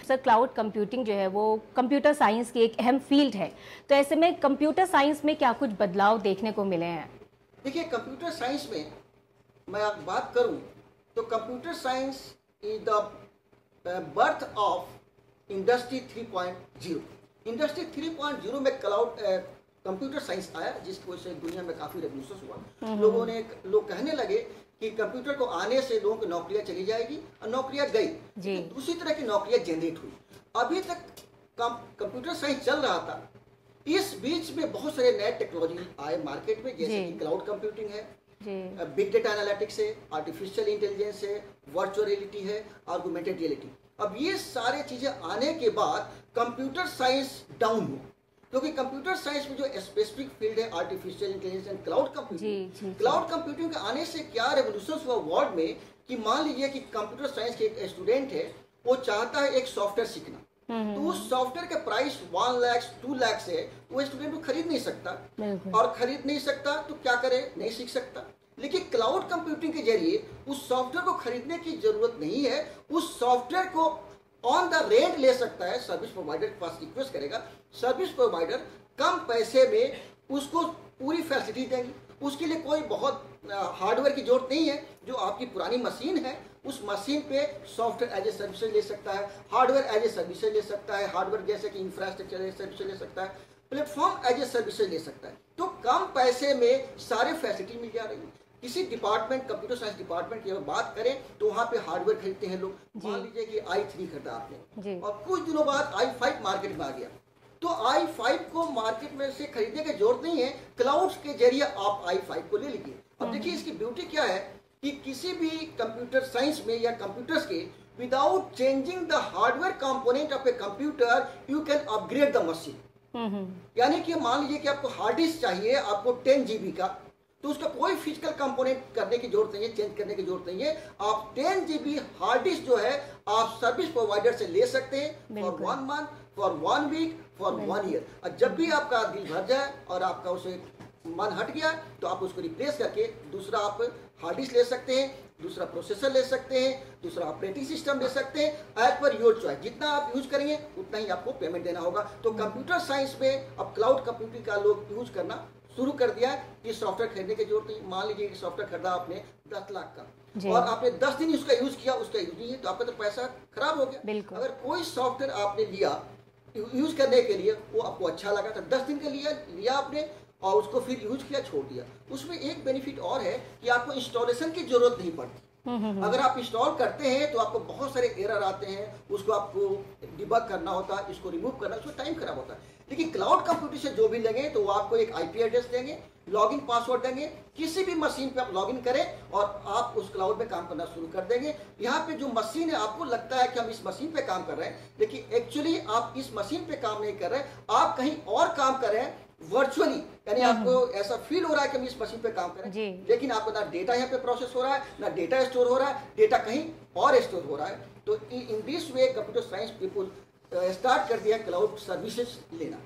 Sir cloud computing जो है वो कंप्यूटर साइंस की एक अहम फील्ड है, तो ऐसे में कंप्यूटर साइंस में क्या कुछ बदलाव देखने को मिले हैं? देखिए, कंप्यूटर साइंस में मैं आप बात करूं तो computer science is the birth of industry 3.0। Industry 3.0 में क्लाउड कंप्यूटर साइंस आया, जिसकी वजह से दुनिया में काफ़ी रेवोल्यूशन हुआ। लोग कहने लगे कि कंप्यूटर को आने से लोगों की नौकरियां चली जाएगी, और नौकरियां गई, दूसरी तरह की नौकरियां जनरेट हुई। अभी तक कंप्यूटर साइंस चल रहा था, इस बीच में बहुत सारे नए टेक्नोलॉजी आए मार्केट में, जैसे कि क्लाउड कंप्यूटिंग है, बिग डेटा एनालिटिक्स है, आर्टिफिशियल इंटेलिजेंस है, वर्चुअल रियलिटी है, ऑगमेंटेड रियलिटी। अब ये सारे चीजें आने के बाद कंप्यूटर साइंस डाउन हुआ, क्योंकि कंप्यूटर साइंस में जो स्पेसिफिक फील्ड है artificial intelligence and cloud computing, cloud computing के आने से क्या रेवोल्यूशन हुआ वर्ल्ड में कि मान लीजिए कि कंप्यूटर साइंस के एक स्टूडेंट है, वो चाहता है एक सॉफ्टवेयर सीखना, तो उस सॉफ्टवेयर का प्राइस 1 लाख 2 लाख से वो स्टूडेंट को खरीद नहीं सकता, और खरीद नहीं सकता तो क्या करे, नहीं सीख सकता। लेकिन क्लाउड कंप्यूटिंग के जरिए उस सॉफ्टवेयर को खरीदने की जरूरत नहीं है, उस सॉफ्टवेयर को ऑन द रेंट ले सकता है, सर्विस प्रोवाइडर के पास रिक्वेस्ट करेगा, सर्विस प्रोवाइडर कम पैसे में उसको पूरी फैसिलिटी देंगी। उसके लिए कोई बहुत हार्डवेयर की जरूरत नहीं है, जो आपकी पुरानी मशीन है उस मशीन पे सॉफ्टवेयर एज ए सर्विस ले सकता है, हार्डवेयर एज ए सर्विस ले सकता है, हार्डवेयर जैसे कि इंफ्रास्ट्रक्चर एज ए सर्विस ले सकता है, प्लेटफॉर्म एज ए सर्विस ले सकता है। तो कम पैसे में सारे फैसिलिटी मिल जा रही है। किसी डिपार्टमेंट, कंप्यूटर साइंस डिपार्टमेंट की अगर बात करें तो वहाँ पे हार्डवेयर खरीदते हैं लोग। मान लीजिए कि i3 खरीदा आपने, और कुछ दिनों बाद i5 मार्केट में आ गया, तो i5 को मार्केट में से खरीदने की जरूरत नहीं है, क्लाउड के जरिए आप i5 को ले लीजिए। अब देखिए इसकी ब्यूटी क्या है कि किसी भी कंप्यूटर साइंस में या कंप्यूटर्स के, without changing the hardware component of a computer, you can upgrade the machine. यानी कि मान लीजिए कि आपको हार्ड डिस्क चाहिए, आपको 10 GB का, तो उसका कोई फिजिकल कंपोनेंट करने की जरूरत नहीं है, चेंज करने की जरूरत नहीं है। आप 10 GB हार्ड डिस्क जो है आप सर्विस प्रोवाइडर से ले सकते हैं for 1 month, for 1 week, for 1 year. और जब भी आपका दिल भर जाए और आपका उसे मन हट गया तो आप उसको रिप्लेस करके दूसरा आप हार्ड डिस्क ले सकते हैं, दूसरा प्रोसेसर ले सकते हैं, दूसरा ऑपरेटिंग सिस्टम ले सकते हैं, एज पर योर चॉइस। जितना आप यूज करेंगे उतना ही आपको पेमेंट देना होगा। तो कंप्यूटर साइंस में अब क्लाउड कंप्यूटिंग का लोग यूज करना शुरू कर दिया कि सॉफ्टवेयर खरीदने की जरूरत नहीं। मान लीजिए कि सॉफ्टवेयर खरीदा आपने 10 लाख का, और आपने 10 दिन उसका यूज किया, उसका यूज नहीं है, तो आपका तो पैसा खराब हो गया। अगर कोई सॉफ्टवेयर आपने लिया यूज करने के लिए, वो आपको अच्छा लगा था, 10 दिन के लिए लिया आपने और उसको फिर यूज किया, छोड़ दिया, उसमें एक बेनिफिट और है कि आपको इंस्टॉलेशन की जरूरत नहीं पड़ती। अगर आप इंस्टॉल करते हैं तो आपको बहुत सारे एरर आते हैं, उसको आपको डिबग करना होता है, इसको रिमूव करना, उसको टाइम खराब होता है। लेकिन क्लाउड कंप्यूटिंग से जो भी लेंगे तो वो आपको एक IP एड्रेस देंगे, लॉगिन पासवर्ड देंगे, किसी भी मशीन पे आप लॉगिन करें और आप उस क्लाउड में काम करना शुरू कर देंगे। यहाँ पे जो मशीन है, आपको लगता है कि हम इस मशीन पे काम कर रहे हैं, लेकिन एक्चुअली आप इस मशीन पे काम नहीं कर रहे हैं, आप कहीं और काम कर रहे हैं वर्चुअली। यानी आपको ऐसा फील हो रहा है कि हम इस मशीन पे काम करें, लेकिन आपको ना डेटा यहाँ पे प्रोसेस हो रहा है, ना डेटा स्टोर हो रहा है, डेटा कहीं और स्टोर हो रहा है। तो in this way computer science people start कर दिया क्लाउड सर्विसेज लेना।